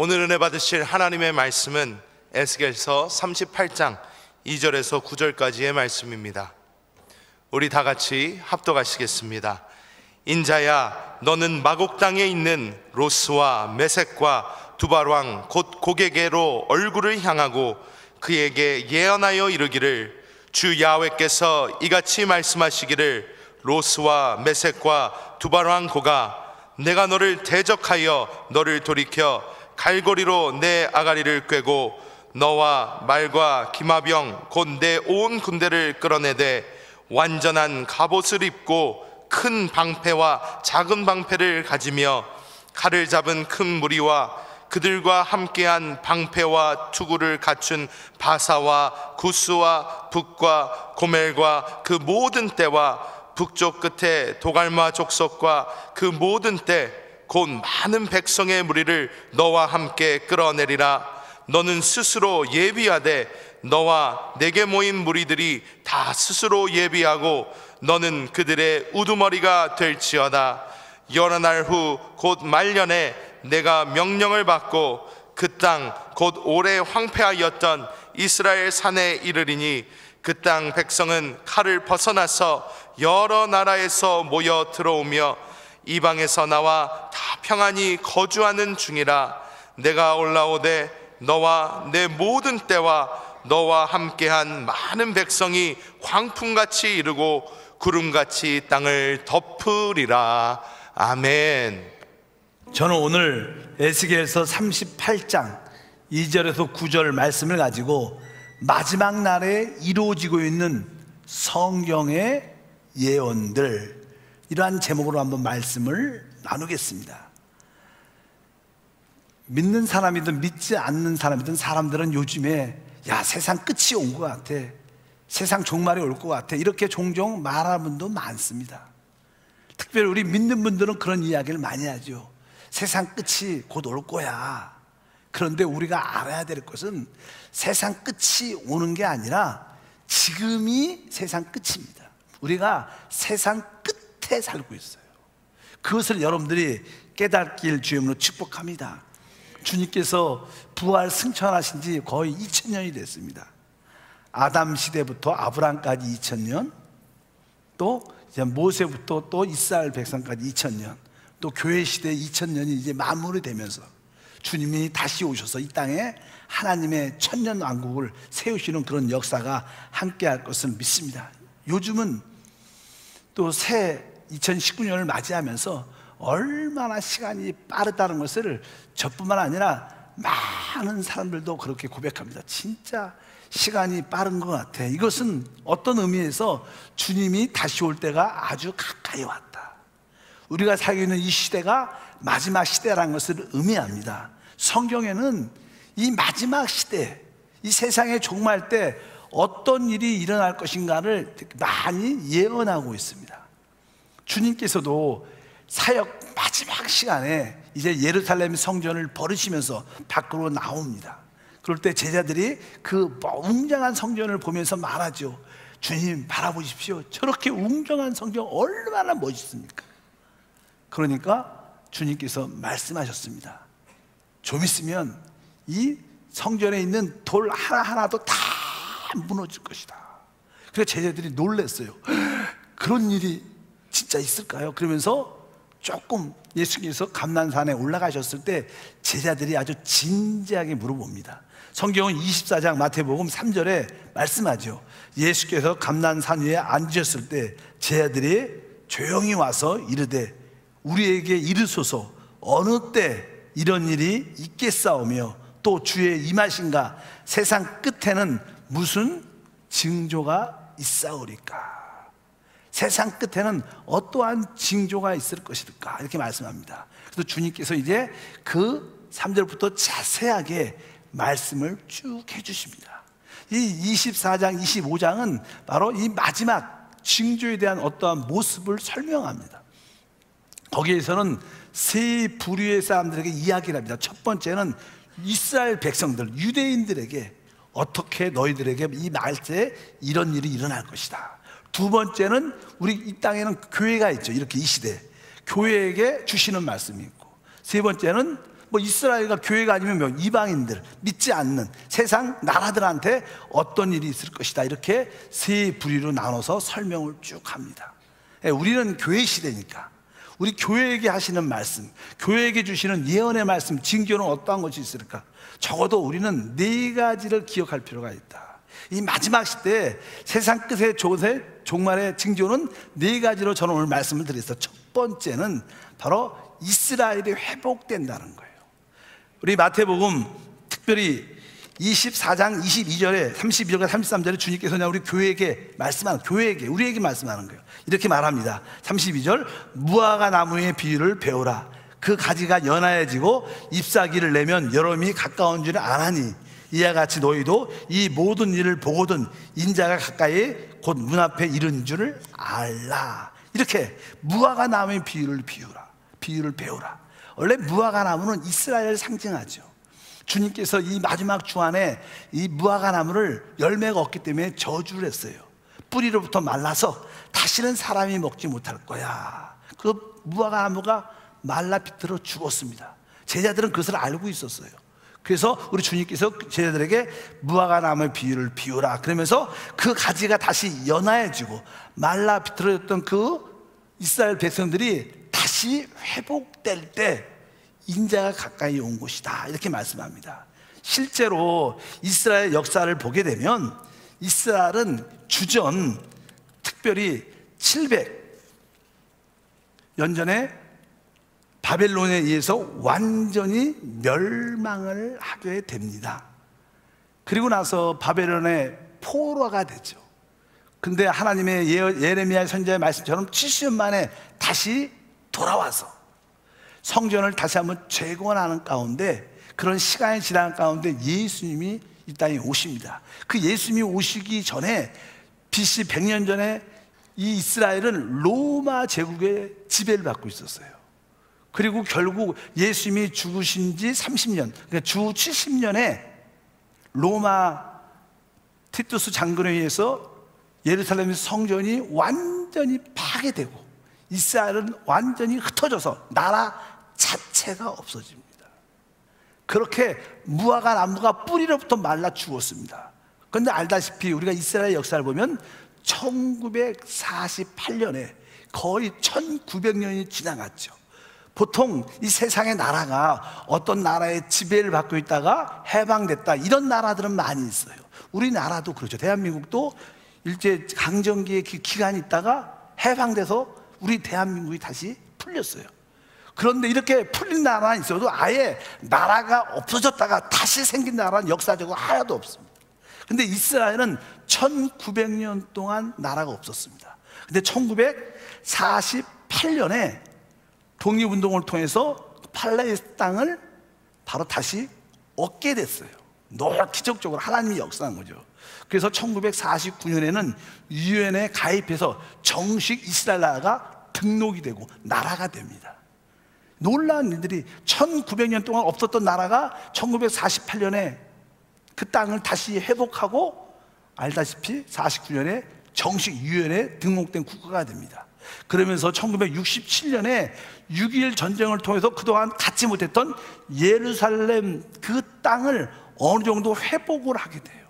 오늘 은혜 받으실 하나님의 말씀은 에스겔서 38장 2절에서 9절까지의 말씀입니다. 우리 다 같이 합독하시겠습니다. 인자야, 너는 마곡 땅에 있는 로스와 메섹과 두발왕 곧 고게게로 얼굴을 향하고 그에게 예언하여 이르기를, 주 야훼께서 이같이 말씀하시기를, 로스와 메섹과 두발왕 고가, 내가 너를 대적하여 너를 돌이켜 갈고리로 내 아가리를 꿰고 너와 말과 기마병 곧 내 온 군대를 끌어내되 완전한 갑옷을 입고 큰 방패와 작은 방패를 가지며 칼을 잡은 큰 무리와 그들과 함께한 방패와 투구를 갖춘 바사와 구스와 북과 고멜과 그 모든 떼와 북쪽 끝에 도갈마 족속과 그 모든 떼 곧 많은 백성의 무리를 너와 함께 끌어내리라. 너는 스스로 예비하되 너와 내게 모인 무리들이 다 스스로 예비하고 너는 그들의 우두머리가 될지어다. 여러 날 후 곧 말년에 내가 명령을 받고 그 땅 곧 오래 황폐하였던 이스라엘 산에 이르리니 그 땅 백성은 칼을 벗어나서 여러 나라에서 모여 들어오며 이방에서 나와 다 평안히 거주하는 중이라. 내가 올라오되 너와 내 모든 때와 너와 함께한 많은 백성이 광풍같이 이르고 구름같이 땅을 덮으리라. 아멘. 저는 오늘 에스겔서 38장 2절에서 9절 말씀을 가지고 마지막 날에 이루어지고 있는 성경의 예언들, 이러한 제목으로 한번 말씀을 나누겠습니다. 믿는 사람이든 믿지 않는 사람이든 사람들은 요즘에 야, 세상 끝이 온 것 같아, 세상 종말이 올 것 같아, 이렇게 종종 말하는 분도 많습니다. 특별히 우리 믿는 분들은 그런 이야기를 많이 하죠. 세상 끝이 곧 올 거야. 그런데 우리가 알아야 될 것은 세상 끝이 오는 게 아니라 지금이 세상 끝입니다. 우리가 세상 끝에 살고 있어요. 그것을 여러분들이 깨닫길 주님으로 축복합니다. 주님께서 부활 승천하신 지 거의 2000년이 됐습니다. 아담 시대부터 아브람까지 2000년, 또 이제 모세부터 또 이스라엘 백성까지 2000년, 또 교회 시대 2000년이 이제 마무리되면서 주님이 다시 오셔서 이 땅에 하나님의 천년 왕국을 세우시는 그런 역사가 함께할 것을 믿습니다. 요즘은 또 새 2019년을 맞이하면서 얼마나 시간이 빠르다는 것을 저뿐만 아니라 많은 사람들도 그렇게 고백합니다. 진짜 시간이 빠른 것 같아. 이것은 어떤 의미에서 주님이 다시 올 때가 아주 가까이 왔다. 우리가 살고 있는 이 시대가 마지막 시대라는 것을 의미합니다. 성경에는 이 마지막 시대, 이 세상의 종말 때 어떤 일이 일어날 것인가를 많이 예언하고 있습니다. 주님께서도 사역 마지막 시간에 이제 예루살렘 성전을 버리시면서 밖으로 나옵니다. 그럴 때 제자들이 그 웅장한 성전을 보면서 말하죠. 주님 바라보십시오. 저렇게 웅장한 성전 얼마나 멋있습니까? 그러니까 주님께서 말씀하셨습니다. 좀 있으면 이 성전에 있는 돌 하나하나도 다 무너질 것이다. 그래서 제자들이 놀랐어요. 그런 일이 진짜 있을까요? 그러면서 조금 예수님께서 감난산에 올라가셨을 때 제자들이 아주 진지하게 물어봅니다. 성경은 24장 마태복음 3절에 말씀하죠. 예수께서 감난산 위에 앉으셨을 때 제자들이 조용히 와서 이르되 우리에게 이르소서 어느 때 이런 일이 있겠사오며 또 주의 임하신가 세상 끝에는 무슨 징조가 있사오리까. 세상 끝에는 어떠한 징조가 있을 것일까, 이렇게 말씀합니다. 그래서 주님께서 이제 그 3절부터 자세하게 말씀을 쭉 해주십니다. 이 24장 25장은 바로 이 마지막 징조에 대한 어떠한 모습을 설명합니다. 거기에서는 세 부류의 사람들에게 이야기를 합니다. 첫 번째는 이스라엘 백성들, 유대인들에게 어떻게 너희들에게 이 날짜에 이런 일이 일어날 것이다. 두 번째는 우리 이 땅에는 교회가 있죠. 이렇게 이 시대 교회에게 주시는 말씀이 있고, 세 번째는 뭐 이스라엘과 교회가 아니면 뭐 이방인들, 믿지 않는 세상 나라들한테 어떤 일이 있을 것이다, 이렇게 세 부류로 나눠서 설명을 쭉 합니다. 우리는 교회 시대니까 우리 교회에게 하시는 말씀, 교회에게 주시는 예언의 말씀, 징조는 어떠한 것이 있을까? 적어도 우리는 네 가지를 기억할 필요가 있다. 이 마지막 시대에 세상 끝의 종말의 징조는 네 가지로 저는 오늘 말씀을 드렸어요. 첫 번째는 바로 이스라엘이 회복된다는 거예요. 우리 마태복음 특별히 24장 22절에 32절과 33절에 주님께서 그냥 우리 교회에게 말씀하는, 교회에게, 우리에게 말씀하는 거예요. 이렇게 말합니다. 32절, 무화과 나무의 비유를 배우라. 그 가지가 연하여지고 잎사귀를 내면 여름이 가까운 줄을 아나니 이와 같이 너희도 이 모든 일을 보거든 인자가 가까이 곧 문 앞에 이른 줄을 알라. 이렇게 무화과 나무의 비유를 배우라. 원래 무화과 나무는 이스라엘을 상징하죠. 주님께서 이 마지막 주안에 이 무화과 나무를 열매가 없기 때문에 저주를 했어요. 뿌리로부터 말라서 다시는 사람이 먹지 못할 거야. 그 무화과 나무가 말라 비틀어 죽었습니다. 제자들은 그것을 알고 있었어요. 그래서 우리 주님께서 제자들에게 무화과 나무의 비유를 비우라 그러면서 그 가지가 다시 연하여지고 말라 비틀어졌던 그 이스라엘 백성들이 다시 회복될 때 인자가 가까이 온 곳이다, 이렇게 말씀합니다. 실제로 이스라엘 역사를 보게 되면 이스라엘은 주전 특별히 700년 전에 바벨론에 의해서 완전히 멸망을 하게 됩니다. 그리고 나서 바벨론의 포로가 되죠. 근데 하나님의 예레미야 선지자의 말씀처럼 70년 만에 다시 돌아와서 성전을 다시 한번 재건하는 가운데, 그런 시간이 지나는 가운데 예수님이 이 땅에 오십니다. 그 예수님이 오시기 전에 BC 100년 전에 이 이스라엘은 로마 제국의 지배를 받고 있었어요. 그리고 결국 예수님이 죽으신 지 30년, 그러니까 주 70년에 로마 티투스 장군에 의해서 예루살렘 성전이 완전히 파괴되고 이스라엘은 완전히 흩어져서 나라 자체가 없어집니다. 그렇게 무화과 나무가 뿌리로부터 말라 죽었습니다. 그런데 알다시피 우리가 이스라엘 역사를 보면 1948년에 거의 1900년이 지나갔죠. 보통 이 세상의 나라가 어떤 나라의 지배를 받고 있다가 해방됐다, 이런 나라들은 많이 있어요. 우리나라도 그렇죠. 대한민국도 일제 강점기의 기간이 있다가 해방돼서 우리 대한민국이 다시 풀렸어요. 그런데 이렇게 풀린 나라는 있어도 아예 나라가 없어졌다가 다시 생긴 나라는 역사적으로 하나도 없습니다. 근데 이스라엘은 1900년 동안 나라가 없었습니다. 근데 1948년에 독립운동을 통해서 팔레스타인 땅을 바로 다시 얻게 됐어요. 너무 기적적으로 하나님이 역사한 거죠. 그래서 1949년에는 유엔에 가입해서 정식 이스라엘 나라가 등록이 되고 나라가 됩니다. 놀라운 일들이, 1900년 동안 없었던 나라가 1948년에 그 땅을 다시 회복하고 알다시피 49년에 정식 유엔에 등록된 국가가 됩니다. 그러면서 1967년에 6.21 전쟁을 통해서 그동안 갖지 못했던 예루살렘 그 땅을 어느 정도 회복을 하게 돼요.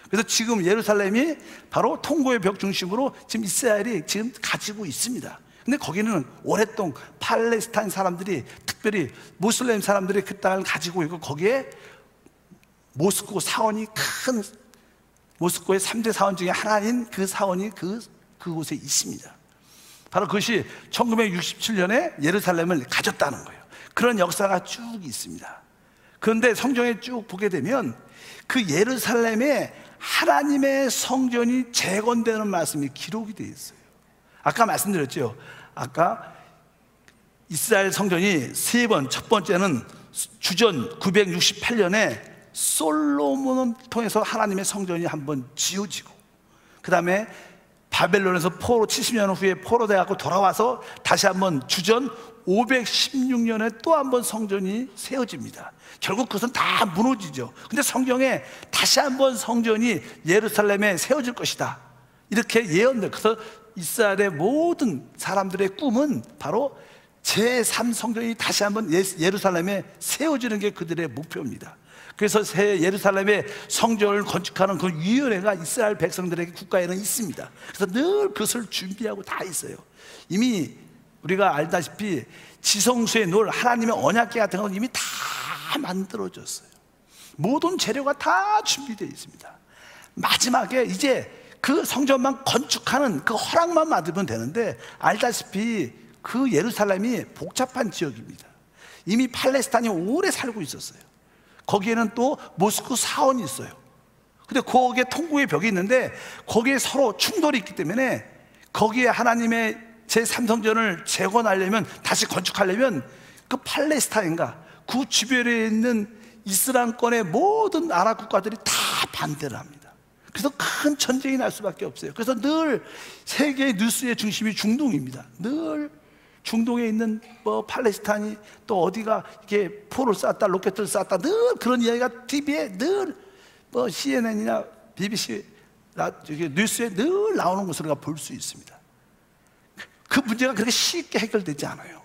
그래서 지금 예루살렘이 바로 통고의 벽 중심으로 지금 이스라엘이 지금 가지고 있습니다. 근데 거기는 오랫동안 팔레스타인 사람들이, 특별히 모슬렘 사람들이 그 땅을 가지고 있고, 거기에 모스크 사원이 큰, 모스크의 3대 사원 중에 하나인 그 사원이 그곳에 있습니다. 바로 그것이 1967년에 예루살렘을 가졌다는 거예요. 그런 역사가 쭉 있습니다. 그런데 성경에 쭉 보게 되면 그 예루살렘에 하나님의 성전이 재건되는 말씀이 기록이 되어 있어요. 아까 말씀드렸죠. 아까 이스라엘 성전이 세 번, 첫 번째는 주전 968년에 솔로몬을 통해서 하나님의 성전이 한번 지어지고, 그 다음에 바벨론에서 포로 70년 후에 포로 돼갖고 돌아와서 다시 한번 주전 516년에 또 한번 성전이 세워집니다. 결국 그것은 다 무너지죠. 근데 성경에 다시 한번 성전이 예루살렘에 세워질 것이다, 이렇게 예언들. 그래서 이스라엘의 모든 사람들의 꿈은 바로 제3성전이 다시 한번 예루살렘에 세워지는 게 그들의 목표입니다. 그래서 새 예루살렘의 성전을 건축하는 그 위원회가 이스라엘 백성들에게 국가에는 있습니다. 그래서 늘 그것을 준비하고 다 있어요. 이미 우리가 알다시피 지성소에 놓을 하나님의 언약궤 같은 건 이미 다 만들어졌어요. 모든 재료가 다 준비되어 있습니다. 마지막에 이제 그 성전만 건축하는 그 허락만 받으면 되는데, 알다시피 그 예루살렘이 복잡한 지역입니다. 이미 팔레스타인이 오래 살고 있었어요. 거기에는 또 모스크 사원이 있어요. 근데 거기에 통곡의 벽이 있는데 거기에 서로 충돌이 있기 때문에 거기에 하나님의 제3성전을 재건하려면, 다시 건축하려면 그 팔레스타인과 그 주변에 있는 이슬람권의 모든 아랍 국가들이 다 반대를 합니다. 그래서 큰 전쟁이 날 수밖에 없어요. 그래서 늘 세계의 뉴스의 중심이 중동입니다. 늘 중동에 있는 팔레스타인이 또 어디가 이렇게 포를 쐈다, 로켓을 쐈다, 늘 그런 이야기가 TV에 늘 CNN이나 BBC 뉴스에 늘 나오는 것으로 우리가 볼 수 있습니다. 그 문제가 그렇게 쉽게 해결되지 않아요.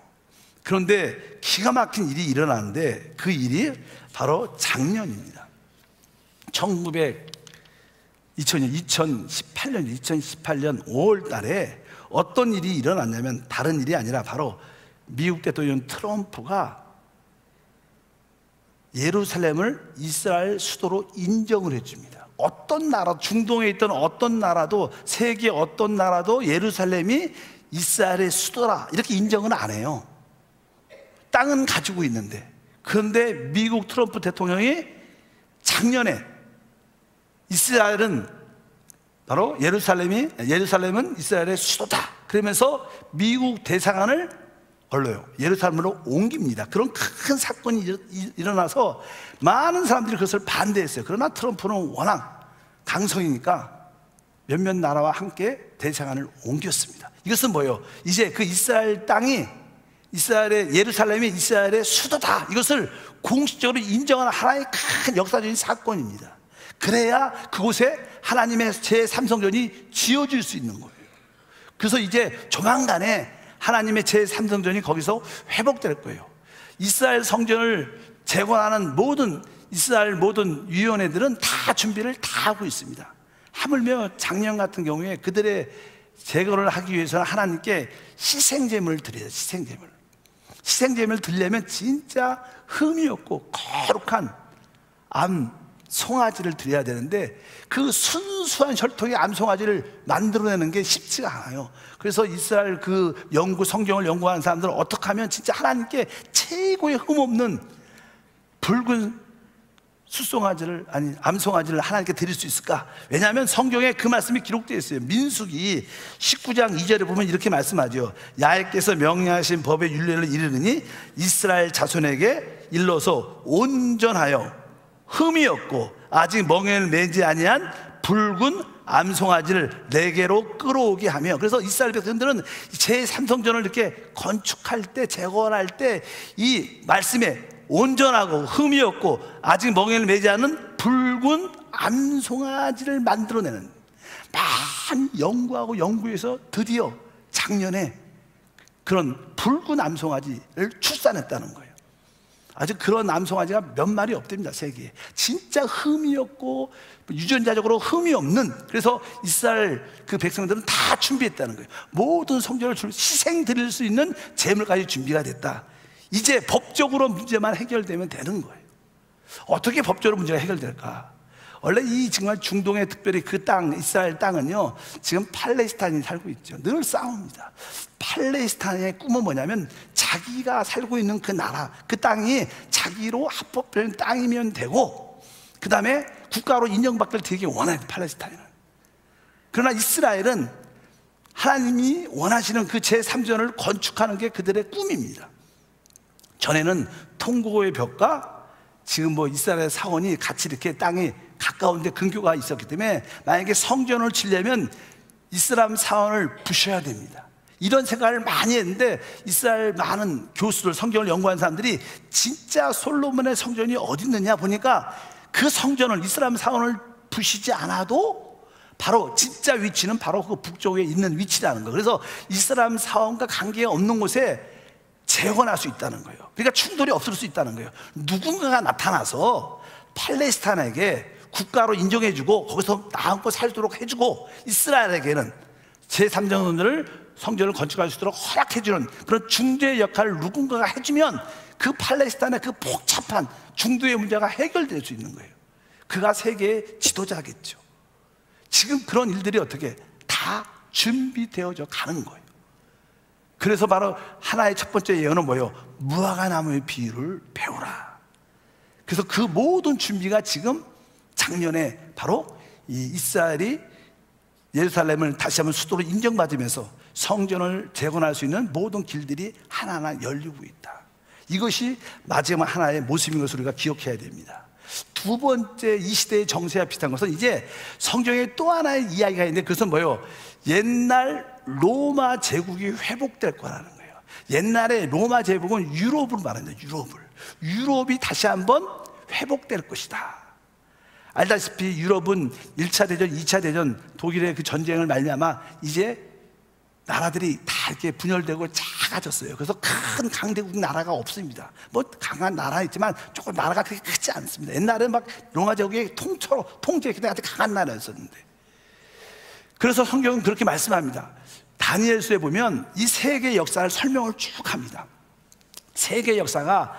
그런데 기가 막힌 일이 일어나는데 그 일이 바로 작년입니다. 2018년 5월 달에 어떤 일이 일어났냐면, 다른 일이 아니라 바로 미국 대통령 트럼프가 예루살렘을 이스라엘 수도로 인정을 해줍니다. 어떤 나라, 중동에 있던 어떤 나라도, 세계 어떤 나라도 예루살렘이 이스라엘의 수도라 이렇게 인정은 안 해요. 땅은 가지고 있는데. 그런데 미국 트럼프 대통령이 작년에 이스라엘은 바로 예루살렘은 이스라엘의 수도다 그러면서 미국 대사관을 예루살렘으로 옮깁니다. 그런 큰 사건이 일어나서 많은 사람들이 그것을 반대했어요. 그러나 트럼프는 워낙 강성이니까 몇몇 나라와 함께 대사관을 옮겼습니다. 이것은 뭐예요? 이제 그 이스라엘 땅이 예루살렘이 이스라엘의 수도다, 이것을 공식적으로 인정하는 하나의 큰 역사적인 사건입니다. 그래야 그곳에 하나님의 제3성전이 지어질 수 있는 거예요. 그래서 이제 조만간에 하나님의 제3성전이 거기서 회복될 거예요. 이스라엘 성전을 재건하는 이스라엘 모든 위원회들은 다 준비를 다 하고 있습니다. 하물며 작년 같은 경우에 그들의 재건을 하기 위해서는 하나님께 희생제물을 드려요. 희생제물을 드리려면 진짜 흠이 없고 거룩한 송아지를 드려야 되는데, 그 순수한 혈통의 암송아지를 만들어내는 게 쉽지가 않아요. 그래서 이스라엘 그 성경을 연구하는 사람들은 어떻게 하면 진짜 하나님께 최고의 흠없는 붉은 암송아지를 하나님께 드릴 수 있을까? 왜냐하면 성경에 그 말씀이 기록되어 있어요. 민수기 19장 2절에 보면 이렇게 말씀하죠. 야훼께서 명령하신 법의 율례를 이르느니 이스라엘 자손에게 일러서 온전하여 흠이 없고 아직 멍에를 매지 아니한 붉은 암송아지를 내게로 끌어오게 하며. 그래서 이스라엘 백성들은 제3성전을 이렇게 건축할 때, 재건할 때 이 말씀에 온전하고 흠이 없고 아직 멍에를 매지 않은 붉은 암송아지를 만들어내는, 많이 연구해서 드디어 작년에 그런 붉은 암송아지를 출산했다는 거예요. 아직 그런 암송아지가 몇 마리 없답니다, 세계에. 진짜 흠이 없고 유전자적으로 흠이 없는, 그래서 이스라엘 그 백성들은 다 준비했다는 거예요. 모든 성전을 희생 드릴 수 있는 제물까지 준비가 됐다. 이제 법적으로 문제만 해결되면 되는 거예요. 어떻게 법적으로 문제가 해결될까? 원래 이 정말 중동의 특별히 그 땅, 이스라엘 땅은요, 지금 팔레스타인이 살고 있죠. 늘 싸웁니다. 팔레스타인의 꿈은 뭐냐면 자기가 살고 있는 그 나라, 그 땅이 자기로 합법된 땅이면 되고, 그 다음에 국가로 인정받기를 되게 원해요, 팔레스타인은. 그러나 이스라엘은 하나님이 원하시는 그 제3전을 건축하는 게 그들의 꿈입니다. 전에는 통고의 벽과 지금 이스라엘 사원이 같이 이렇게 땅에 가까운데 근교가 있었기 때문에 만약에 성전을 지려면 이스라엘 사원을 부셔야 됩니다. 이런 생각을 많이 했는데 이스라엘 많은 교수들, 성경을 연구한 사람들이 진짜 솔로몬의 성전이 어디 있느냐 보니까 그 성전을, 이스라엘 사원을 부시지 않아도 바로 진짜 위치는 바로 그 북쪽에 있는 위치라는 거예요. 그래서 이스라엘 사원과 관계가 없는 곳에 재건할 수 있다는 거예요. 그러니까 충돌이 없을 수 있다는 거예요. 누군가가 나타나서 팔레스타인에게 국가로 인정해주고 거기서 나앉고 살도록 해주고, 이스라엘에게는 제3정원을 성전을 건축할 수 있도록 허락해주는 그런 중재의 역할을 누군가가 해주면 그 팔레스타인의 그 복잡한 중도의 문제가 해결될 수 있는 거예요. 그가 세계의 지도자겠죠. 지금 그런 일들이 어떻게 다 준비되어져 가는 거예요. 그래서 바로 하나의 첫 번째 예언은 뭐예요? 무화과 나무의 비유를 배우라. 그래서 그 모든 준비가 지금 작년에 바로 이 이스라엘이 예루살렘을 다시 한번 수도로 인정받으면서 성전을 재건할 수 있는 모든 길들이 하나하나 열리고 있다. 이것이 마지막 하나의 모습인 것을 우리가 기억해야 됩니다. 두 번째, 이 시대의 정세와 비슷한 것은 이제 성경에 또 하나의 이야기가 있는데, 그것은 뭐예요? 옛날 로마 제국이 회복될 거라는 거예요. 옛날에 로마 제국은 유럽을 말합니다. 유럽이 다시 한번 회복될 것이다. 알다시피 유럽은 1차 대전, 2차 대전, 독일의 그 전쟁을 말미암아 이제 나라들이 다 이렇게 분열되고 작아졌어요. 그래서 큰 강대국 나라가 없습니다. 뭐 강한 나라 있지만 조금 나라가 그렇게 크지 않습니다. 옛날에는 막 로마 제국의 통제 그때 강한 나라였었는데, 그래서 성경은 그렇게 말씀합니다. 다니엘서에 보면 이 세계의 역사를 설명을 쭉 합니다. 세계의 역사가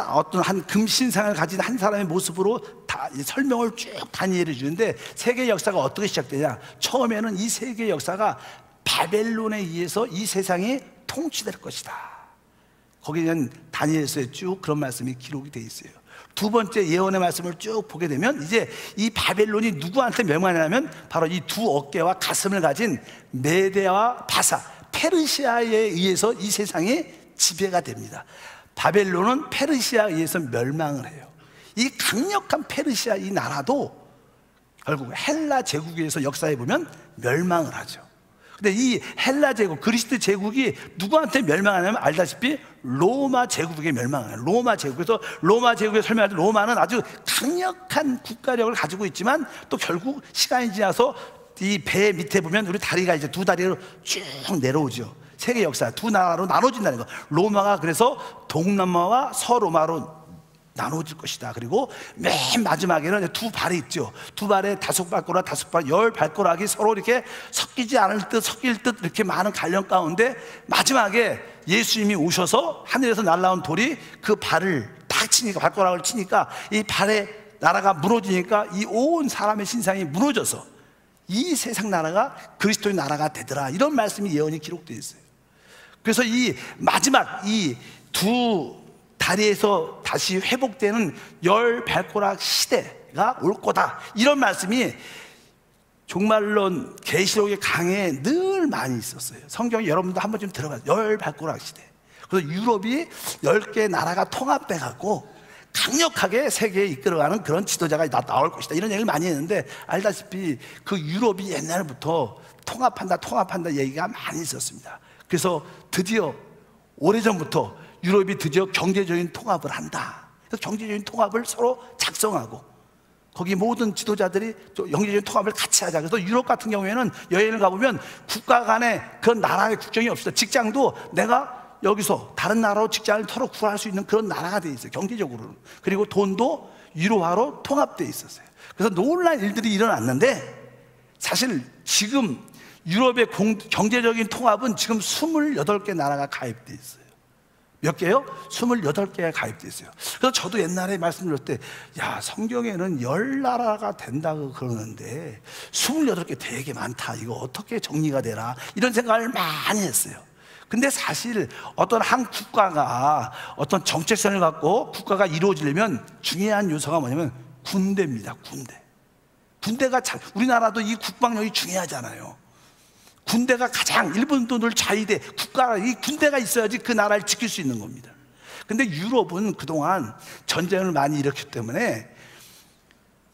어떤 한 금신상을 가진 한 사람의 모습으로 다 설명을 쭉 다니엘이 주는데, 세계의 역사가 어떻게 시작되냐? 처음에는 이 세계의 역사가 바벨론에 의해서 이 세상이 통치될 것이다. 거기는 다니엘서에 쭉 그런 말씀이 기록이 되어 있어요. 두 번째 예언의 말씀을 쭉 보게 되면 이제 이 바벨론이 누구한테 멸망하냐면 바로 이 두 어깨와 가슴을 가진 메대와 바사, 페르시아에 의해서 이 세상이 지배가 됩니다. 바벨론은 페르시아에 의해서 멸망을 해요. 이 강력한 페르시아 이 나라도 결국 헬라 제국에 의해서 역사에 보면 멸망을 하죠. 근데 이 헬라 제국, 그리스 제국이 누구한테 멸망하냐면 알다시피 로마 제국에 멸망해요. 로마 제국. 그래서 로마 제국에 설명할 때 로마는 아주 강력한 국가력을 가지고 있지만 또 결국 시간이 지나서 이 배 밑에 보면 우리 다리가 이제 두 다리로 쭉 내려오죠. 세계 역사 두 나라로 나눠진다는 거. 로마가 그래서 동로마와 서로마로 나눠질 것이다. 그리고 맨 마지막에는 두 발이 있죠. 두 발에 5발가락, 5발, 10발가락이 서로 이렇게 섞이지 않을 듯 섞일 듯 이렇게 많은 갈령 가운데 마지막에 예수님이 오셔서 하늘에서 날라온 돌이 그 발을 딱 치니까, 발가락을 치니까 이 발에 나라가 무너지니까 이 온 사람의 신상이 무너져서 이 세상 나라가 그리스도의 나라가 되더라. 이런 말씀이 예언이 기록되어 있어요. 그래서 이 마지막 이 두 다리에서 다시 회복되는 10발가락 시대가 올 거다. 이런 말씀이 종말론 계시록의 강해에 늘 많이 있었어요. 성경에 여러분도 한 번쯤 들어봐요. 10발가락 시대. 그래서 유럽이 10개 나라가 통합돼 갖고 강력하게 세계에 이끌어가는 그런 지도자가 나올 것이다. 이런 얘기를 많이 했는데, 알다시피 그 유럽이 옛날부터 통합한다 얘기가 많이 있었습니다. 그래서 드디어 오래전부터 유럽이 드디어 경제적인 통합을 한다. 그래서 경제적인 통합을 서로 작성하고 거기 모든 지도자들이 경제적인 통합을 같이 하자. 그래서 유럽 같은 경우에는 여행을 가보면 국가 간에 그런 나라의 국경이 없습니다. 직장도 내가 여기서 다른 나라로 직장을 서로 구할 수 있는 그런 나라가 돼 있어요. 경제적으로는. 그리고 돈도 유로화로 통합돼 있었어요. 그래서 놀라운 일들이 일어났는데, 사실 지금 유럽의 경제적인 통합은 지금 28개 나라가 가입돼 있어요. 몇 개요? 28개가 가입돼 있어요. 그래서 저도 옛날에 말씀드릴 때, 야, 성경에는 10나라가 된다고 그러는데 28개 되게 많다. 이거 어떻게 정리가 되나? 이런 생각을 많이 했어요. 근데 사실 어떤 한 국가가 어떤 정체성을 갖고 국가가 이루어지려면 중요한 요소가 뭐냐면 군대입니다. 군대가 우리나라도 이 국방력이 중요하잖아요. 군대가 가장, 일본도 늘 자위대, 국가, 이 군대가 있어야지 그 나라를 지킬 수 있는 겁니다. 근데 유럽은 그동안 전쟁을 많이 일으켰기 때문에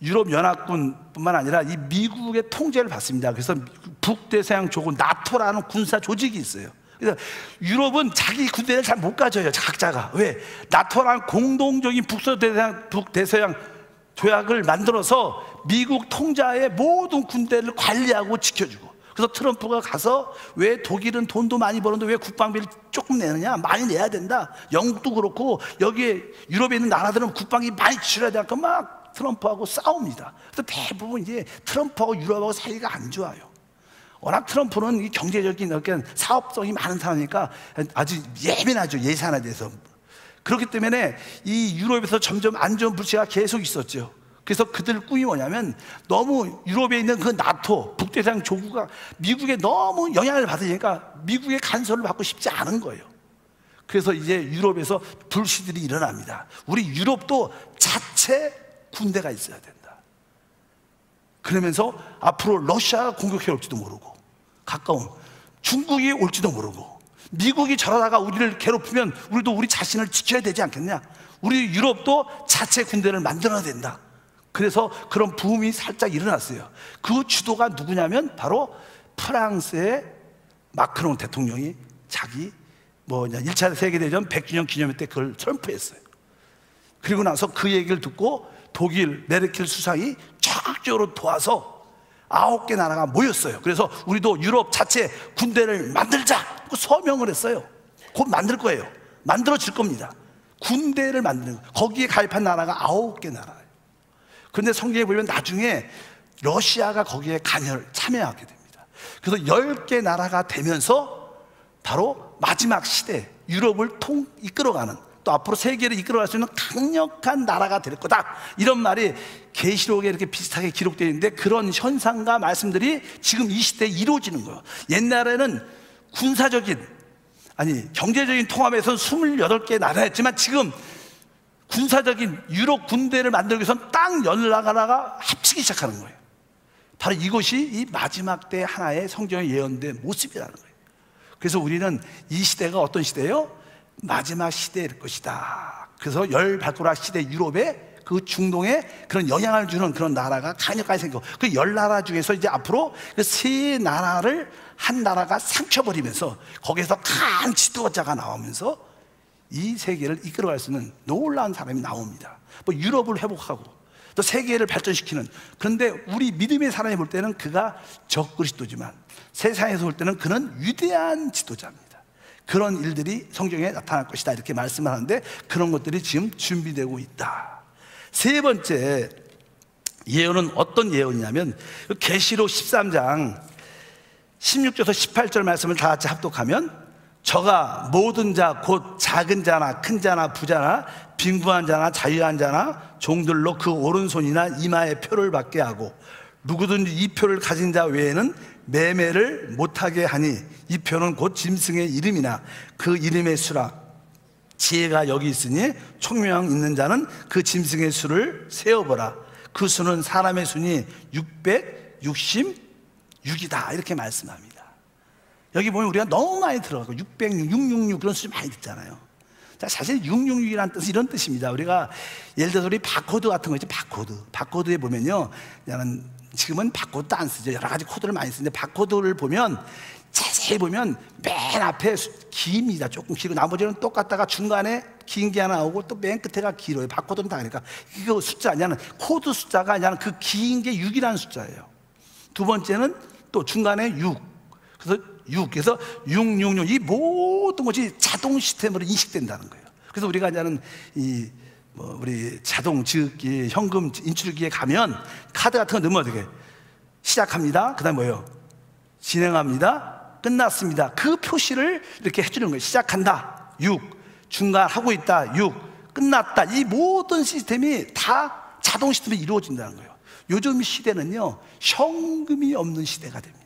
유럽 연합군뿐만 아니라 이 미국의 통제를 받습니다. 그래서 북대서양 조군, 나토라는 군사 조직이 있어요. 그래서 유럽은 자기 군대를 잘 못 가져요, 각자가. 왜? 나토라는 공동적인 북대서양 조약을 만들어서 미국 통자의 모든 군대를 관리하고 지켜주고, 그래서 트럼프가 가서 왜 독일은 돈도 많이 버는데 왜 국방비를 조금 내느냐, 많이 내야 된다. 영국도 그렇고 여기에 유럽에 있는 나라들은 국방비 많이 지출해야 되니까 막 트럼프하고 싸웁니다. 그래서 대부분 이제 트럼프하고 유럽하고 사이가 안 좋아요. 워낙 트럼프는 이 경제적인 어떤 사업성이 많은 사람이니까 아주 예민하죠, 예산에 대해서. 그렇기 때문에 이 유럽에서 점점 안 좋은 불씨가 계속 있었죠. 그래서 그들 꿈이 뭐냐면 너무 유럽에 있는 그 나토 북대서양 조구가 미국에 너무 영향을 받으니까 미국의 간섭을 받고 싶지 않은 거예요. 그래서 이제 유럽에서 불씨들이 일어납니다. 우리 유럽도 자체 군대가 있어야 된다. 그러면서 앞으로 러시아가 공격해 올지도 모르고, 가까운 중국이 올지도 모르고, 미국이 저러다가 우리를 괴롭히면 우리도 우리 자신을 지켜야 되지 않겠냐. 우리 유럽도 자체 군대를 만들어야 된다. 그래서 그런 부음이 살짝 일어났어요. 그 주도가 누구냐면 바로 프랑스의 마크롱 대통령이 자기 1차 세계대전 100주년 기념회 때 그걸 선포했어요. 그리고 나서 그 얘기를 듣고 독일 메르켈 수상이 적극적으로 도와서 9개 나라가 모였어요. 그래서 우리도 유럽 자체 군대를 만들자 서명을 했어요. 곧 만들 거예요. 만들어질 겁니다. 군대를 만드는 거예요. 거기에 가입한 나라가 9개 나라예요. 그런데 성경에 보면 나중에 러시아가 거기에 참여하게 됩니다. 그래서 10개 나라가 되면서 바로 마지막 시대 유럽을 이끌어가는, 또 앞으로 세계를 이끌어갈 수 있는 강력한 나라가 될 거다, 이런 말이 계시록에 이렇게 비슷하게 기록되어 있는데, 그런 현상과 말씀들이 지금 이 시대에 이루어지는 거예요. 옛날에는 경제적인 통합에서는 28개 나라였지만 지금 군사적인 유럽 군대를 만들기 위해서는 딱 10나라가 합치기 시작하는 거예요. 바로 이것이 이 마지막 때 하나의 성경에 예언된 모습이라는 거예요. 그래서 우리는 이 시대가 어떤 시대예요? 마지막 시대일 것이다. 그래서 열발가락 시대 유럽에 그 중동에 그런 영향을 주는 그런 나라가 강력하게 생기고, 그 10나라 중에서 이제 앞으로 그 3나라를 한 나라가 삼켜버리면서 거기에서 강 지도자가 나오면서 이 세계를 이끌어갈 수 있는 놀라운 사람이 나옵니다. 유럽을 회복하고 또 세계를 발전시키는. 그런데 우리 믿음의 사람이 볼 때는 그가 적그리스도지만 세상에서 볼 때는 그는 위대한 지도자입니다. 그런 일들이 성경에 나타날 것이다, 이렇게 말씀을 하는데 그런 것들이 지금 준비되고 있다. 세 번째 예언은 어떤 예언이냐면 계시록 13장 16절에서 18절 말씀을 다 같이 합독하면, 저가 모든 자 곧 작은 자나 큰 자나 부자나 빈부한 자나 자유한 자나 종들로 그 오른손이나 이마에 표를 받게 하고, 누구든지 이 표를 가진 자 외에는 매매를 못하게 하니, 이 표는 곧 짐승의 이름이나 그 이름의 수라. 지혜가 여기 있으니 총명 있는 자는 그 짐승의 수를 세어보라. 그 수는 사람의 수니 666이다, 이렇게 말씀합니다. 여기 보면 우리가 너무 많이 들어가고 666, 666 그런 수 많이 듣잖아요. 자, 사실 666이라는 뜻은 이런 뜻입니다. 우리가 예를 들어서 우리 바코드 같은 거 있죠. 바코드에 보면요, 지금은 바코드도 안 쓰죠. 여러 가지 코드를 많이 쓰는데, 바코드를 보면 자세히 보면 맨 앞에 깁니다. 조금 길고 나머지는 똑같다가 중간에 긴 게 하나 오고 또 맨 끝에가 길어요. 바코드는 다 그러니까 이거 숫자 아니냐는 코드 숫자가 아니냐는 그 긴 게 6이라는 숫자예요. 두 번째는 또 중간에 6. 그래서 666, 이 모든 것이 자동 시스템으로 인식된다는 거예요. 그래서 우리가 이제는 우리 자동 지급기, 현금 인출기에 가면 카드 같은 거 넣으면 어떻게 시작합니다. 그 다음에 뭐예요? 진행합니다. 끝났습니다. 그 표시를 이렇게 해주는 거예요. 시작한다 6, 중간 하고 있다 6, 끝났다. 이 모든 시스템이 다 자동 시스템이 이루어진다는 거예요. 요즘 시대는요, 현금이 없는 시대가 됩니다.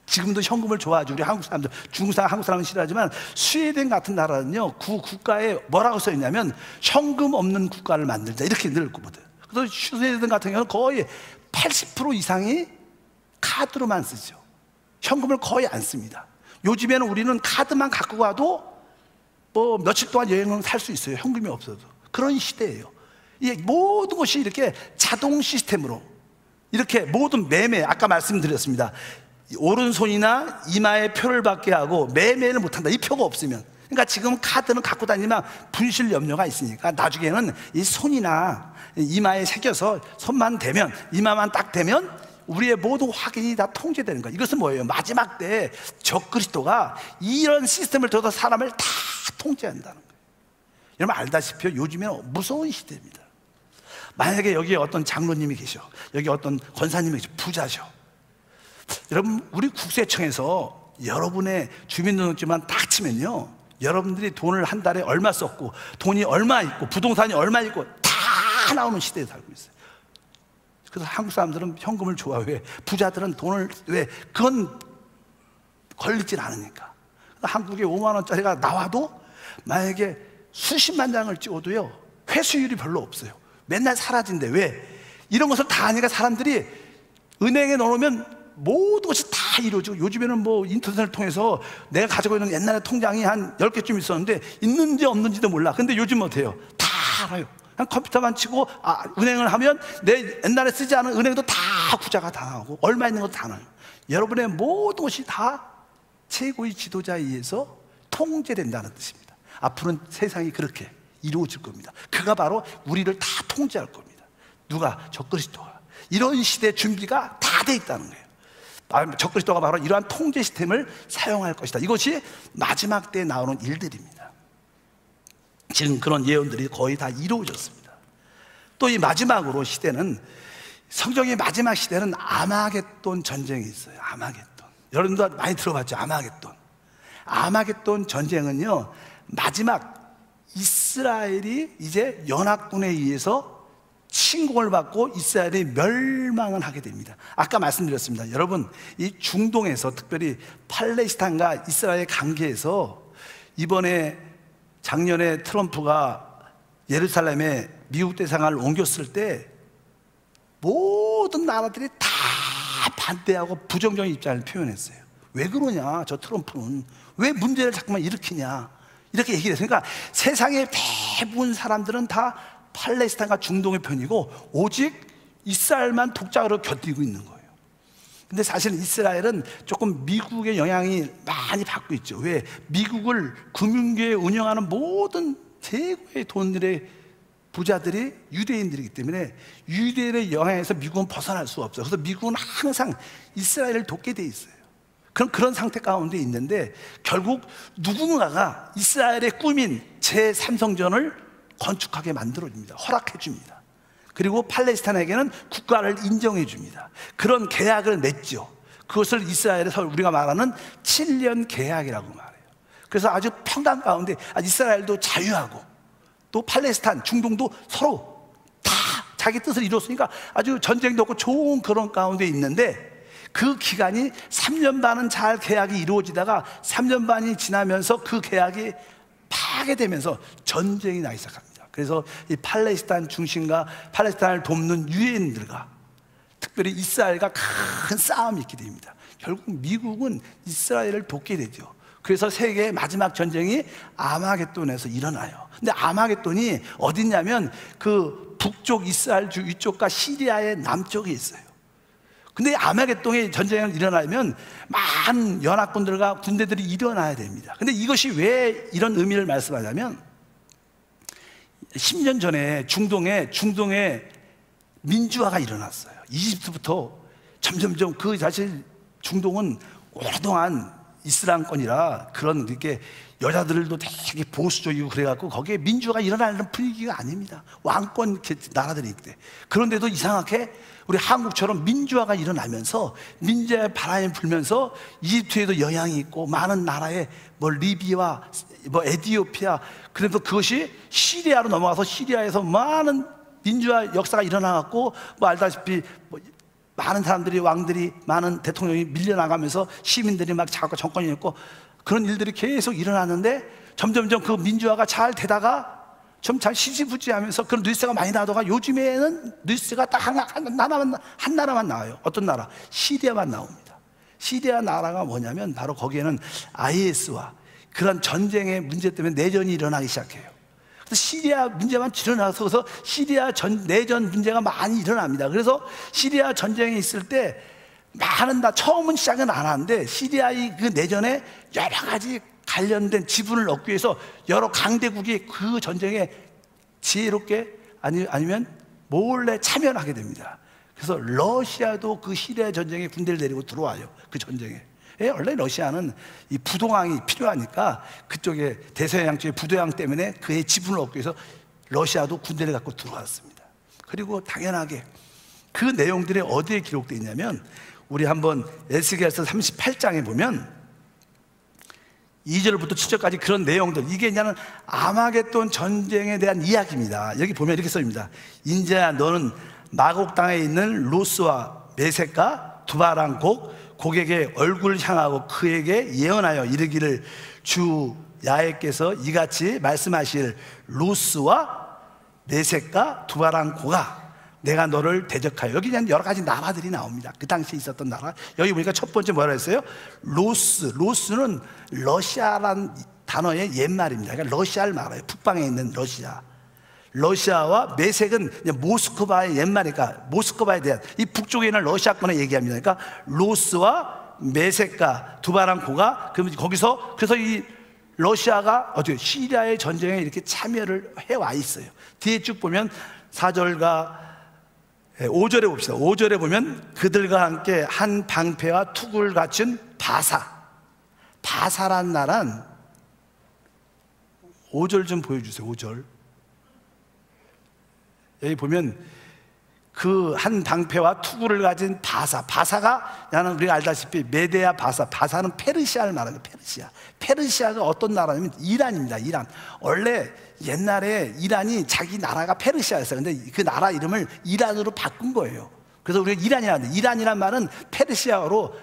지금도 현금을 좋아하죠. 우리 한국 사람들, 중국 사람, 한국 사람은 싫어하지만 스웨덴 같은 나라는요, 그 국가에 뭐라고 써있냐면 현금 없는 국가를 만들자, 이렇게 늘 거거든. 그래서 스웨덴 같은 경우는 거의 80% 이상이 카드로만 쓰죠. 현금을 거의 안 씁니다. 요즘에는 우리는 카드만 갖고 가도 며칠 동안 여행을 살 수 있어요. 현금이 없어도. 그런 시대예요. 이 모든 것이 이렇게 자동 시스템으로, 이렇게 모든 매매, 아까 말씀드렸습니다. 오른손이나 이마에 표를 받게 하고 매매를 못한다. 이 표가 없으면. 그러니까 지금 카드는 갖고 다니면 분실 염려가 있으니까 나중에는 이 손이나 이마에 새겨서 손만 대면, 이마만 딱 대면 우리의 모든 확인이 다 통제되는 거예요. 이것은 뭐예요? 마지막 때 적그리스도가 이런 시스템을 통해서 사람을 다 통제한다는 거예요. 여러분 알다시피 요즘에는 무서운 시대입니다. 만약에 여기에 어떤 장로님이 계셔, 여기 어떤 권사님이 계셔, 부자셔. 여러분 우리 국세청에서 여러분의 주민등록증만 딱 치면요, 여러분들이 돈을 한 달에 얼마 썼고 돈이 얼마 있고 부동산이 얼마 있고 다 나오는 시대에 살고 있어요. 그래서 한국 사람들은 현금을 좋아해. 부자들은 돈을 왜? 그건 걸리질 않으니까. 한국에 5만 원짜리가 나와도 만약에 수십만 장을 찍어도요, 회수율이 별로 없어요. 맨날 사라진대. 왜? 이런 것을 다 아니까 사람들이 은행에 넣어놓으면 모든 것이 다 이루어지고, 요즘에는 뭐 인터넷을 통해서 내가 가지고 있는 옛날에 통장이 한 10개쯤 있었는데 있는지 없는지도 몰라. 근데 요즘 어때요? 다 알아요. 그냥 컴퓨터만 치고 은행을 하면 내 옛날에 쓰지 않은 은행도 다 구자가 다 나오고 얼마 있는 것도 다 나와요. 여러분의 모든 것이 다 최고의 지도자에 의해서 통제된다는 뜻입니다. 앞으로는 세상이 그렇게 이루어질 겁니다. 그가 바로 우리를 다 통제할 겁니다. 누가? 적그리스도가. 이런 시대 준비가 다 돼 있다는 거예요. 적그리스도가 바로 이러한 통제 시스템을 사용할 것이다. 이것이 마지막 때에 나오는 일들입니다. 지금 그런 예언들이 거의 다 이루어졌습니다. 또 이 마지막으로 시대는, 성경의 마지막 시대는 아마겟돈 전쟁이 있어요. 아마겟돈. 여러분도 많이 들어봤죠? 아마겟돈 전쟁은요, 마지막 이스라엘이 이제 연합군에 의해서 침공을 받고 이스라엘이 멸망을 하게 됩니다. 아까 말씀드렸습니다. 여러분, 이 중동에서 특별히 팔레스타인과 이스라엘 관계에서 이번에 작년에 트럼프가 예루살렘에 미국 대사관을 옮겼을 때 모든 나라들이 다 반대하고 부정적인 입장을 표현했어요. 왜 그러냐, 저 트럼프는 왜 문제를 자꾸만 일으키냐, 이렇게 얘기를 했어요. 그러니까 세상의 대부분 사람들은 다 팔레스타인과 중동의 편이고 오직 이스라엘만 독자로 견디고 있는 거예요. 근데 사실 이스라엘은 조금 미국의 영향이 많이 받고 있죠. 왜? 미국을 금융계에 운영하는 모든 최고의 돈들의 부자들이 유대인들이기 때문에 유대인의 영향에서 미국은 벗어날 수가 없어요. 그래서 미국은 항상 이스라엘을 돕게 돼 있어요. 그런 상태 가운데 있는데 결국 누군가가 이스라엘의 꿈인 제3성전을 건축하게 만들어줍니다. 허락해줍니다. 그리고 팔레스타인에게는 국가를 인정해 줍니다. 그런 계약을 맺죠. 그것을 이스라엘에서 우리가 말하는 7년 계약이라고 말해요. 그래서 아주 평강 가운데 이스라엘도 자유하고 또 팔레스타인, 중동도 서로 다 자기 뜻을 이뤘으니까 아주 전쟁도 없고 좋은 그런 가운데 있는데, 그 기간이 3년 반은 잘 계약이 이루어지다가 3년 반이 지나면서 그 계약이 파괴되면서 전쟁이 나기 시작합니다. 그래서 이 팔레스타인 중심과 팔레스타인을 돕는 유대인들과 특별히 이스라엘과 큰 싸움이 있게 됩니다. 결국 미국은 이스라엘을 돕게 되죠. 그래서 세계의 마지막 전쟁이 아마겟돈에서 일어나요. 근데 아마겟돈이 어디냐면 그 북쪽 이스라엘 위쪽과 시리아의 남쪽에 있어요. 근데 아마겟돈의 전쟁이 일어나면 많은 연합군들과 군대들이 일어나야 됩니다. 근데 이것이 왜 이런 의미를 말씀하냐면 10년 전에 중동에 민주화가 일어났어요. 이집트부터 점점점, 그 사실 중동은 오랫동안 이슬람권이라 그런 이렇게 여자들도 되게 보수적이고 그래갖고 거기에 민주화가 일어나는 분위기가 아닙니다. 왕권 나라들이 있대. 그런데도 이상하게 우리 한국처럼 민주화가 일어나면서 민주화의 바람이 불면서 이집트에도 영향이 있고 많은 나라에 뭐 리비아, 뭐 에티오피아, 그래도 그것이 시리아로 넘어가서 시리아에서 많은 민주화 역사가 일어나갖고 뭐 알다시피 뭐 많은 사람들이, 왕들이, 많은 대통령이 밀려나가면서 시민들이 막 자꾸 정권이 있고 그런 일들이 계속 일어나는데 점점점 그 민주화가 잘 되다가 좀 잘 시지부지하면서 그런 뉴스가 많이 나다가 요즘에는 뉴스가 딱 한 나라만 나와요. 어떤 나라? 시리아만 나옵니다. 시리아 나라가 뭐냐면 바로 거기에는 IS와 그런 전쟁의 문제 때문에 내전이 일어나기 시작해요. 그래서 시리아 문제만 일어나서 시리아 내전 문제가 많이 일어납니다. 그래서 시리아 전쟁이 있을 때 많은 처음은 시작은 안 하는데 시리아의 그 내전에 여러 가지 관련된 지분을 얻기 위해서 여러 강대국이 그 전쟁에 지혜롭게 아니면 몰래 참여하게 됩니다. 그래서 러시아도 그 시리아 전쟁에 군대를 데리고 들어와요. 그 전쟁에. 원래 러시아는 이 부동항이 필요하니까 그쪽에 대서양 쪽에 부도양 때문에 그의 지분을 얻기 위해서 러시아도 군대를 갖고 들어왔습니다. 그리고 당연하게 그 내용들이 어디에 기록되어 있냐면 우리 한번 에스겔서 38장에 보면 2절부터 7절까지 그런 내용들, 이게 그냥 아마겟돈 전쟁에 대한 이야기입니다. 여기 보면 이렇게 써입니다. 인자야 너는 마곡 땅에 있는 로스와 메섹과 두바랑 곡에게 얼굴을 향하고 그에게 예언하여 이르기를 주 야훼께서 이같이 말씀하실 로스와 메섹과 두바랑 고가 내가 너를 대적하여, 여기 그냥 여러 가지 나라들이 나옵니다. 그 당시에 있었던 나라. 여기 보니까 첫 번째 뭐라 했어요? 로스는 러시아란 단어의 옛말입니다. 그러니까 러시아를 말해요. 북방에 있는 러시아와 메섹은 모스크바의 옛말이니까 모스크바에 대한, 이 북쪽에 있는 러시아권을 얘기합니다. 그러니까 로스와 메섹과 두바랑 고가, 그러면 거기서, 그래서 이 러시아가 어떻게 시리아의 전쟁에 이렇게 참여를 해와 있어요. 뒤에 쭉 보면 4절과 5절에 봅시다. 5절에 보면 그들과 함께 한 방패와 투구를 갖춘 바사란 나라는, 5절 좀 보여주세요. 5절 여기 보면 그 한 방패와 투구를 가진 바사가 나는 우리가 알다시피 메데아 바사는 페르시아를 말합니다. 페르시아가 어떤 나라냐면 이란입니다. 이란. 원래 옛날에 이란이 자기 나라가 페르시아였어요. 근데 그 나라 이름을 이란으로 바꾼 거예요. 그래서 우리가 이란이라고 하는데, 이란이란 말은 페르시아어로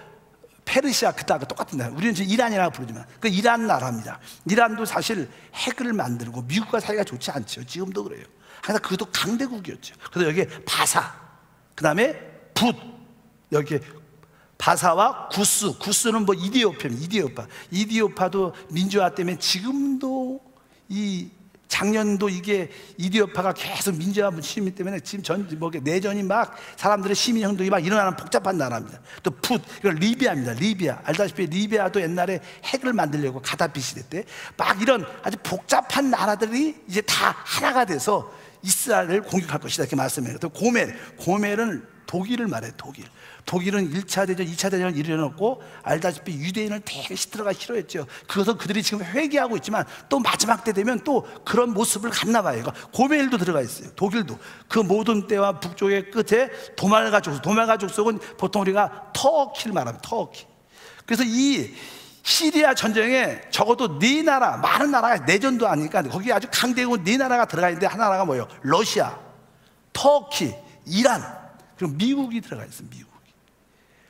페르시아 그따가 똑같은 나라. 우리는 지금 이란이라고 부르지만 그 이란 나라입니다. 이란도 사실 핵을 만들고 미국과 사이가 좋지 않죠. 지금도 그래요. 항상 그것도 강대국이었죠. 그래서 여기에 바사, 그 다음에 붓, 여기 바사와 구스는 뭐 이디오파도 민주화 때문에 지금도 작년도 이게 이디오파가 계속 민주화 시민 때문에 지금 내전이 막 사람들의 시민 행동이 막 일어나는 복잡한 나라입니다. 또 이건 리비아입니다. 리비아. 알다시피 리비아도 옛날에 핵을 만들려고 가다피 시대 때 막 이런 아주 복잡한 나라들이 이제 다 하나가 돼서 이스라엘을 공격할 것이다 이렇게 말씀해요. 또 고멜은 독일을 말해요. 독일은 1차 대전, 2차 대전을 일어났고 알다시피 유대인을 되게 히틀러가 싫어했죠. 그래서 그들이 지금 회개하고 있지만 또 마지막 때 되면 또 그런 모습을 갖나 봐요. 그러니까 고멜도 들어가 있어요. 독일도 그 모든 때와 북쪽의 끝에 도말가 족속은 보통 우리가 터키를 말합니다. 터키. 그래서 이 시리아 전쟁에 적어도 네 나라, 많은 나라가 내전도 아니니까 거기 아주 강대국 네 나라가 들어가 있는데 하나가 뭐예요? 러시아, 터키, 이란, 그리고 미국이 들어가 있어요. 미국이.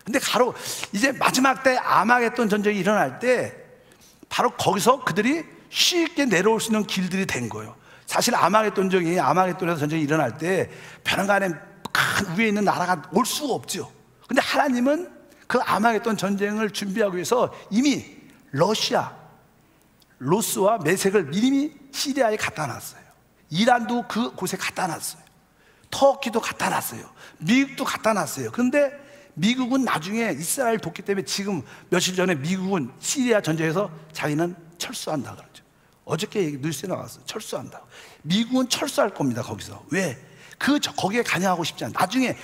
근데 바로 이제 마지막 때 아마겟돈 전쟁이 일어날 때 바로 거기서 그들이 쉽게 내려올 수 있는 길들이 된 거예요. 사실 아마겟돈에서 전쟁이 일어날 때 벼랑간에 큰 위에 있는 나라가 올 수가 없죠. 근데 하나님은 그 아마겟돈 전쟁을 준비하기 위해서 이미 로스와 메섹을 이미 시리아에 갖다 놨어요. 이란도 그곳에 갖다 놨어요. 터키도 갖다 놨어요. 미국도 갖다 놨어요. 그런데 미국은 나중에 이스라엘 돕기 때문에 지금 며칠 전에 미국은 시리아 전쟁에서 자기는 철수한다 그러죠. 어저께 뉴스에 나왔어요. 철수한다고. 미국은 철수할 겁니다. 거기서. 왜? 거기에 관여하고 싶지 않아요. 나중에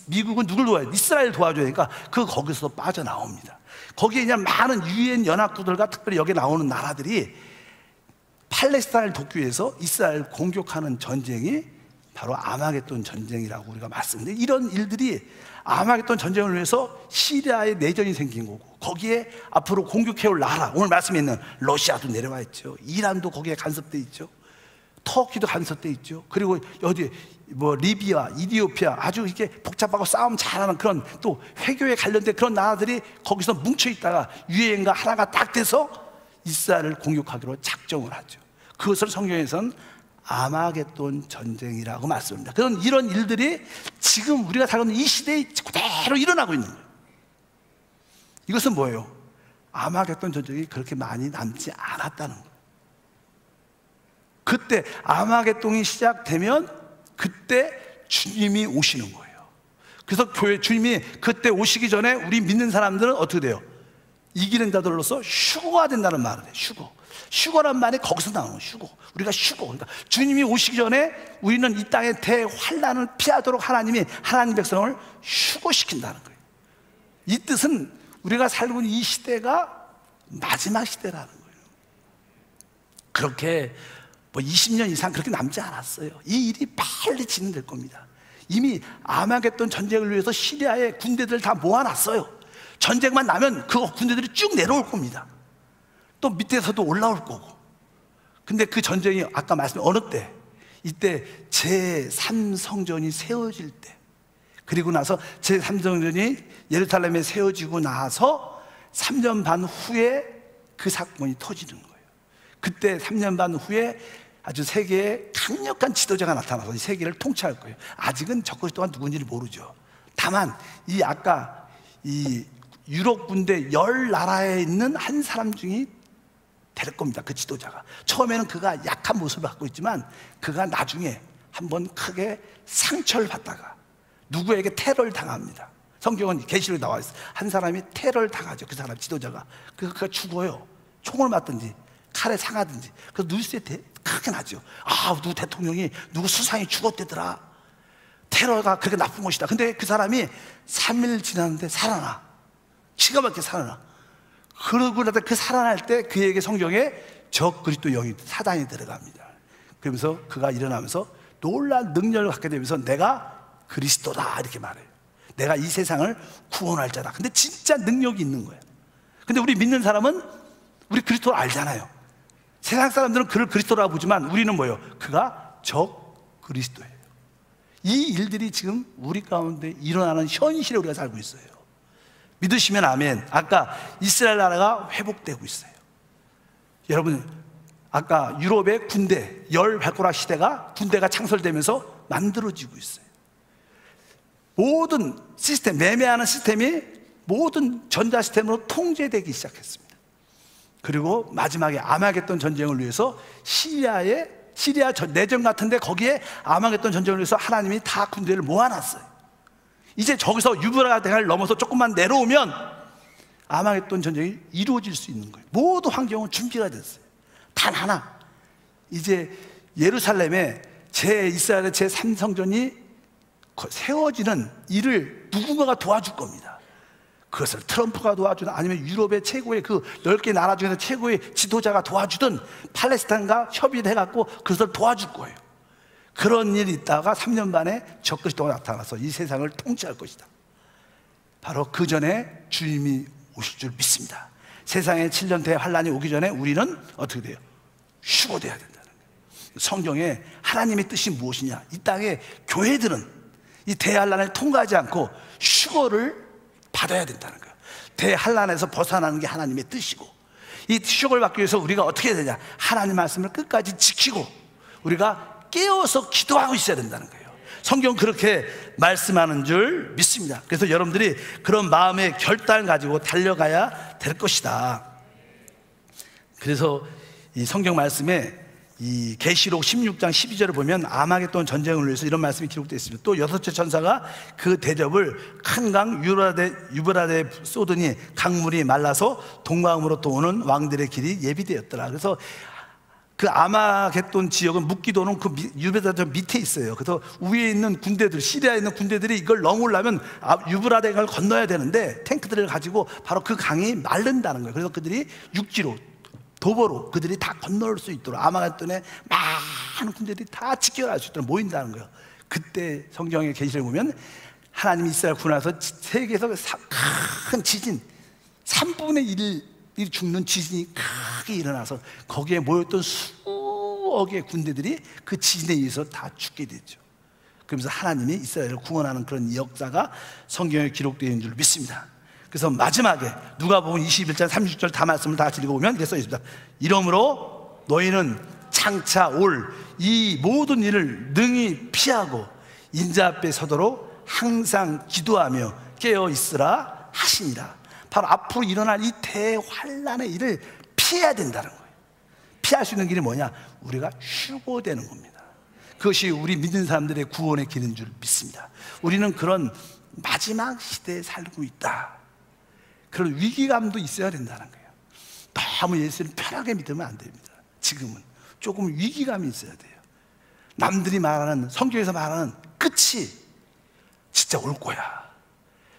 미국은 누굴 도와야 돼? 이스라엘 도와줘야 되니까 거기서 빠져나옵니다. 거기에 그냥 많은 유엔 연합국들과 특별히 여기 나오는 나라들이 팔레스타인을 돕기 위해서 이스라엘 공격하는 전쟁이 바로 아마겟돈 전쟁이라고 우리가 말씀드렸는데, 이런 일들이 아마겟돈 전쟁을 위해서 시리아에 내전이 생긴 거고, 거기에 앞으로 공격해올 나라, 오늘 말씀에 있는 러시아도 내려와 있죠. 이란도 거기에 간섭돼 있죠. 터키도 간섭돼 있죠. 그리고 어디 리비아, 이디오피아 아주 이렇게 복잡하고 싸움 잘하는 그런 또 회교에 관련된 그런 나라들이 거기서 뭉쳐 있다가 유엔과 하나가 딱 돼서 이스라엘을 공격하기로 작정을 하죠. 그것을 성경에서는 아마겟돈 전쟁이라고 말씀합니다. 그런 이런 일들이 지금 우리가 살고 있는 이 시대에 그대로 일어나고 있는 거예요. 이것은 뭐예요? 아마겟돈 전쟁이 그렇게 많이 남지 않았다는 거예요. 그때 아마겟돈이 시작되면 그때 주님이 오시는 거예요. 그래서 주님이 그때 오시기 전에 우리 믿는 사람들은 어떻게 돼요? 이기는 자들로서 휴거가 된다는 말을 해요. 휴거. 휴거란 말이 거기서 나오는 휴거. 우리가 휴거. 그러니까 주님이 오시기 전에 우리는 이 땅의 대환란을 피하도록 하나님이 하나님 백성을 휴거시킨다는 거예요. 이 뜻은 우리가 살고 있는 이 시대가 마지막 시대라는 거예요. 그렇게 뭐 20년 이상 그렇게 남지 않았어요. 이 일이 빨리 진행될 겁니다. 이미 아마겟돈 전쟁을 위해서 시리아의 군대들을 다 모아놨어요. 전쟁만 나면 그 군대들이 쭉 내려올 겁니다. 또 밑에서도 올라올 거고. 근데 그 전쟁이 아까 말씀드린 어느 때? 이때 제3성전이 세워질 때, 그리고 나서 제3성전이 예루살렘에 세워지고 나서 3년 반 후에 그 사건이 터지는 거예요. 그때 3년 반 후에 아주 세계에 강력한 지도자가 나타나서 이 세계를 통치할 거예요. 아직은 적그리스도 또한 누군지를 모르죠. 다만 이 아까 이 유럽 군대 10나라에 있는 한 사람 중에 될 겁니다. 그 지도자가 처음에는 그가 약한 모습을 갖고 있지만 그가 나중에 한번 크게 상처를 받다가 누구에게 테러를 당합니다. 성경은 계시록에 나와 있어요. 한 사람이 테러를 당하죠. 그 사람 지도자가. 그가 죽어요. 총을 맞든지 칼에 상하든지. 그래서 뉴스에 크게 나죠. 아, 누구 대통령이 누구 수상이 죽었대더라. 테러가 그렇게 나쁜 것이다. 근데 그 사람이 3일 지났는데 살아나. 기가 막히게 살아나. 그러고 나서 그 살아날 때 그에게 성경에 적그리스도 영이 사단이 들어갑니다. 그러면서 그가 일어나면서 놀라운 능력을 갖게 되면서 내가 그리스도다 이렇게 말해요. 내가 이 세상을 구원할 자다. 근데 진짜 능력이 있는 거예요. 근데 우리 믿는 사람은 우리 그리스도를 알잖아요. 세상 사람들은 그를 그리스도라고 보지만 우리는 뭐예요? 그가 적그리스도예요. 이 일들이 지금 우리 가운데 일어나는 현실에 우리가 살고 있어요. 믿으시면 아멘. 아까 이스라엘 나라가 회복되고 있어요. 여러분, 아까 유럽의 군대, 열 발가락 시대가 군대가 창설되면서 만들어지고 있어요. 모든 시스템, 매매하는 시스템이 모든 전자 시스템으로 통제되기 시작했습니다. 그리고 마지막에 아마겟돈 전쟁을 위해서 시리아 내전 같은데 거기에 아마겟돈 전쟁을 위해서 하나님이 다 군대를 모아놨어요. 이제 저기서 유브라데강을 넘어서 조금만 내려오면 아마겟돈 전쟁이 이루어질 수 있는 거예요. 모든 환경은 준비가 됐어요. 단 하나, 이제 예루살렘에 이스라엘의 제3성전이 세워지는 일을 누군가가 도와줄 겁니다. 그것을 트럼프가 도와주든 아니면 유럽의 최고의 그 10개 나라 중에서 최고의 지도자가 도와주든 팔레스타인과 협의를 해갖고 그것을 도와줄 거예요. 그런 일이 있다가 3년 만에 적그리스도가 나타나서 이 세상을 통치할 것이다. 바로 그 전에 주님이 오실 줄 믿습니다. 세상에 7년 대환란이 오기 전에 우리는 어떻게 돼요? 휴거돼야 된다는 거예요. 성경에 하나님의 뜻이 무엇이냐? 이 땅의 교회들은 이 대환란을 통과하지 않고 휴거를 받아야 된다는 거예요. 대환란에서 벗어나는 게 하나님의 뜻이고, 이 휴거를 받기 위해서 우리가 어떻게 해야 되냐? 하나님 말씀을 끝까지 지키고 우리가 깨어서 기도하고 있어야 된다는 거예요. 성경 그렇게 말씀하는 줄 믿습니다. 그래서 여러분들이 그런 마음의 결단을 가지고 달려가야 될 것이다. 그래서 이 성경 말씀에 이 계시록 16장 12절을 보면 아마겟돈 전쟁을 위해서 이런 말씀이 기록되어 있습니다. 또 여섯째 천사가 그 대접을 큰 강 유브라데 쏘더니 강물이 말라서 동방으로부터 오는 왕들의 길이 예비되었더라. 그래서 그 아마겟돈 지역은 묵기도는 그 유브라데 밑에 있어요. 그래서 위에 있는 군대들, 시리아에 있는 군대들이 이걸 넘으려면 유브라데 강을 건너야 되는데 탱크들을 가지고 바로 그 강이 마른다는 거예요. 그래서 그들이 육지로, 도보로 그들이 다 건널 수 있도록 아마겟돈에 많은 군대들이 다 지켜갈 수 있도록 모인다는 거예요. 그때 성경의 계시를 보면 하나님이 이스라엘 구원해서 세계에서 큰 지진 3분의 1이 죽는 지진이 크게 일어나서 거기에 모였던 수억의 군대들이 그 지진에 의해서 다 죽게 되죠. 그러면서 하나님이 이스라엘을 구원하는 그런 역사가 성경에 기록되어 있는 줄 믿습니다. 그래서 마지막에 누가복음 21장 30절 다 말씀을 다 같이 읽어보면 이렇게 써 있습니다. 이러므로 너희는 장차 올 이 모든 일을 능히 피하고 인자 앞에 서도록 항상 기도하며 깨어 있으라 하시니라. 바로 앞으로 일어날 이 대환란의 일을 피해야 된다는 거예요. 피할 수 있는 길이 뭐냐? 우리가 휴거되는 겁니다. 그것이 우리 믿는 사람들의 구원의 길인 줄 믿습니다. 우리는 그런 마지막 시대에 살고 있다. 그런 위기감도 있어야 된다는 거예요. 너무 예수를 편하게 믿으면 안 됩니다. 지금은 조금 위기감이 있어야 돼요. 남들이 말하는, 성경에서 말하는 끝이 진짜 올 거야.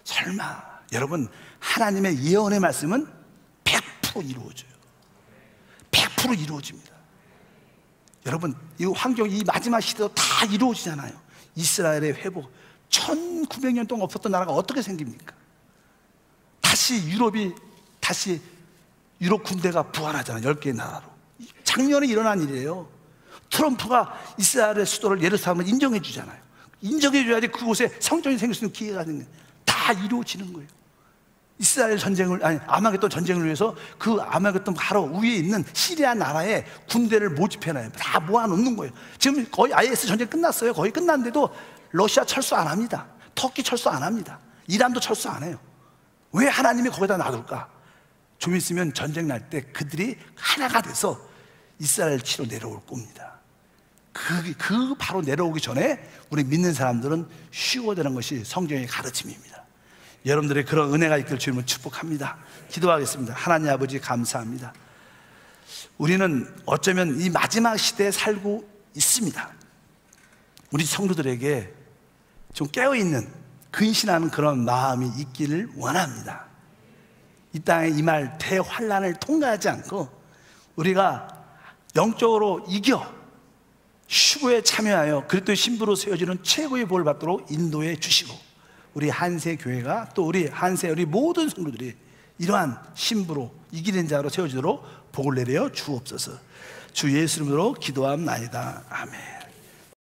설마. 여러분, 하나님의 예언의 말씀은 100% 이루어져요. 100% 이루어집니다. 여러분, 이 환경, 이 마지막 시대도 다 이루어지잖아요. 이스라엘의 회복, 1900년 동안 없었던 나라가 어떻게 생깁니까? 다시 유럽 군대가 부활하잖아요. 10개의 나라로. 작년에 일어난 일이에요. 트럼프가 이스라엘의 수도를 예루살렘을 인정해 주잖아요. 인정해 줘야지 그곳에 성전이 생길 수 있는 기회가 생겨요. 다 이루어지는 거예요. 이스라엘 전쟁을, 아니 아마겟돈 전쟁을 위해서 그 아마겟돈 바로 위에 있는 시리아 나라에 군대를 모집해놔요. 다 모아놓는 거예요. 지금 거의 IS 전쟁 끝났어요. 거의 끝났는데도 러시아 철수 안 합니다. 터키 철수 안 합니다. 이란도 철수 안 해요. 왜 하나님이 거기다 놔둘까? 좀 있으면 전쟁 날 때 그들이 하나가 돼서 이스라엘 치러 내려올 겁니다. 그 바로 내려오기 전에 우리 믿는 사람들은 쉬워되는 것이 성경의 가르침입니다. 여러분들의 그런 은혜가 있기를 주님을 축복합니다. 기도하겠습니다. 하나님 아버지 감사합니다. 우리는 어쩌면 이 마지막 시대에 살고 있습니다. 우리 성도들에게 좀 깨어있는, 근신하는 그런 마음이 있기를 원합니다. 이 땅에 임할 대환란을 통과하지 않고 우리가 영적으로 이겨 휴거에 참여하여 그리스도의 신부로 세워지는 최고의 복을 받도록 인도해 주시고, 우리 한세교회가 또 우리 한세 우리 모든 성도들이 이러한 신부로 이기는 자로 세워지도록 복을 내려 주옵소서. 주 예수 이름으로 기도함나이다. 아멘.